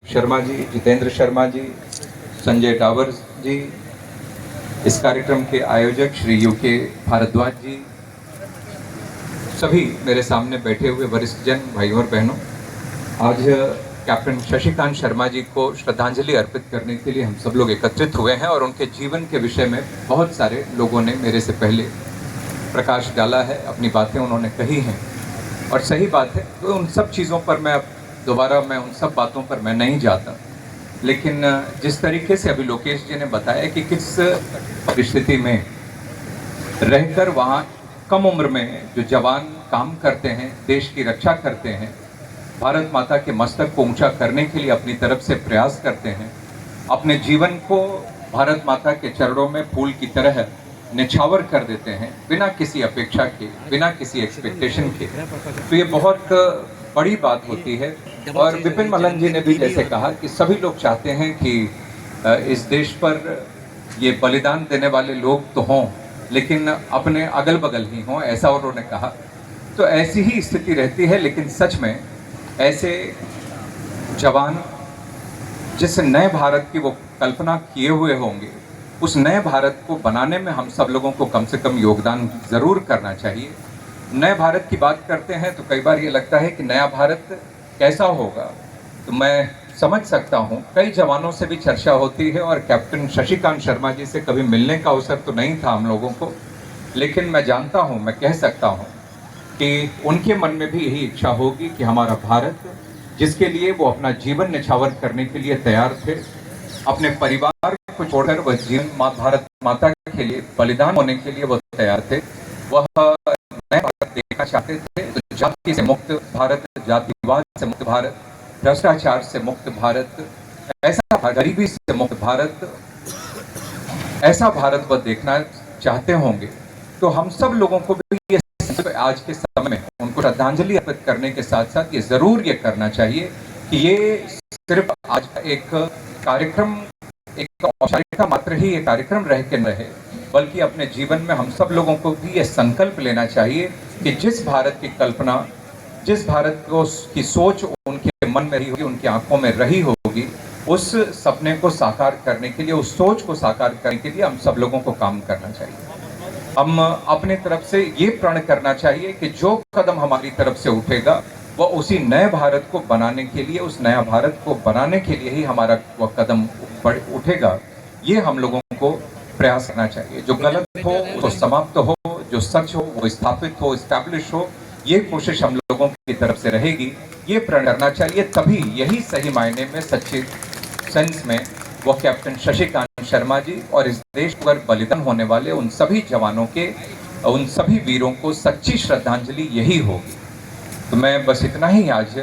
शर्मा जी, जितेंद्र शर्मा जी, संजय डावर जी, इस कार्यक्रम के आयोजक श्री यूके भारद्वाज जी, सभी मेरे सामने बैठे हुए वरिष्ठ जन, भाइयों और बहनों, आज कैप्टन शशिकांत शर्मा जी को श्रद्धांजलि अर्पित करने के लिए हम सब लोग एकत्रित हुए हैं और उनके जीवन के विषय में बहुत सारे लोगों ने मेरे से पहले प्रकाश डाला है, अपनी बातें उन्होंने कही हैं और सही बात है। तो उन सब चीज़ों पर मैं दोबारा उन सब बातों पर मैं नहीं जाता, लेकिन जिस तरीके से अभी लोकेश जी ने बताया कि किस परिस्थिति में रहकर वहाँ कम उम्र में जो जवान काम करते हैं, देश की रक्षा करते हैं, भारत माता के मस्तक को ऊंचा करने के लिए अपनी तरफ से प्रयास करते हैं, अपने जीवन को भारत माता के चरणों में फूल की तरह निछावर कर देते हैं बिना किसी अपेक्षा के, बिना किसी एक्सपेक्टेशन के। तो ये बहुत बड़ी बात होती है। और विपिन मलन जी ने भी जैसे कहा कि सभी लोग चाहते हैं कि इस देश पर ये बलिदान देने वाले लोग तो हों, लेकिन अपने अगल बगल ही हों, ऐसा उन्होंने कहा। तो ऐसी ही स्थिति रहती है, लेकिन सच में ऐसे जवान जिस नए भारत की वो कल्पना किए हुए होंगे, उस नए भारत को बनाने में हम सब लोगों को कम से कम योगदान ज़रूर करना चाहिए। नए भारत की बात करते हैं तो कई बार ये लगता है कि नया भारत कैसा होगा, तो मैं समझ सकता हूँ। कई जवानों से भी चर्चा होती है और कैप्टन शशिकांत शर्मा जी से कभी मिलने का अवसर तो नहीं था हम लोगों को, लेकिन मैं जानता हूँ, मैं कह सकता हूँ कि उनके मन में भी यही इच्छा होगी कि हमारा भारत, जिसके लिए वो अपना जीवन निछावर करने के लिए तैयार थे, अपने परिवार को छोड़कर वह जीवन भारत माता के लिए बलिदान होने के लिए वो तैयार थे, वह नया भारत देखना चाहते थे। तो जाति से मुक्त भारत, जातिवाद से मुक्त भारत, भ्रष्टाचार से मुक्त भारत, ऐसा गरीबी से मुक्त भारत, ऐसा भारत वह देखना चाहते होंगे। तो हम सब लोगों को भी ये आज के समय में उनको श्रद्धांजलि अर्पित करने के साथ साथ ये जरूर ये करना चाहिए कि ये सिर्फ आज का एक कार्यक्रम, एक औपचारिकता मात्र ही ये कार्यक्रम रह के न रहे, बल्कि अपने जीवन में हम सब लोगों को भी ये संकल्प लेना चाहिए कि जिस भारत की कल्पना, जिस भारत को की सोच उनके मन में रही होगी, उनकी आंखों में रही होगी, उस सपने को साकार करने के लिए, उस सोच को साकार करने के लिए हम सब लोगों को काम करना चाहिए। हम अपने तरफ से ये प्रण करना चाहिए कि जो कदम हमारी तरफ से उठेगा वह उसी नए भारत को बनाने के लिए, उस नया भारत को बनाने के लिए ही हमारा वह कदम उठेगा। ये हम लोगों को प्रयास करना चाहिए। जो गलत हो वो समाप्त हो, जो सच हो वो स्थापित हो, एस्टैब्लिश हो, ये कोशिश हम लोगों की तरफ से रहेगी। ये प्रण करना चाहिए, तभी यही सही मायने में, सच्चे सेंस में वो कैप्टन शशिकांत शर्मा जी और इस देश पर बलिदान होने वाले उन सभी जवानों के, उन सभी वीरों को सच्ची श्रद्धांजलि यही होगी। तो मैं बस इतना ही आज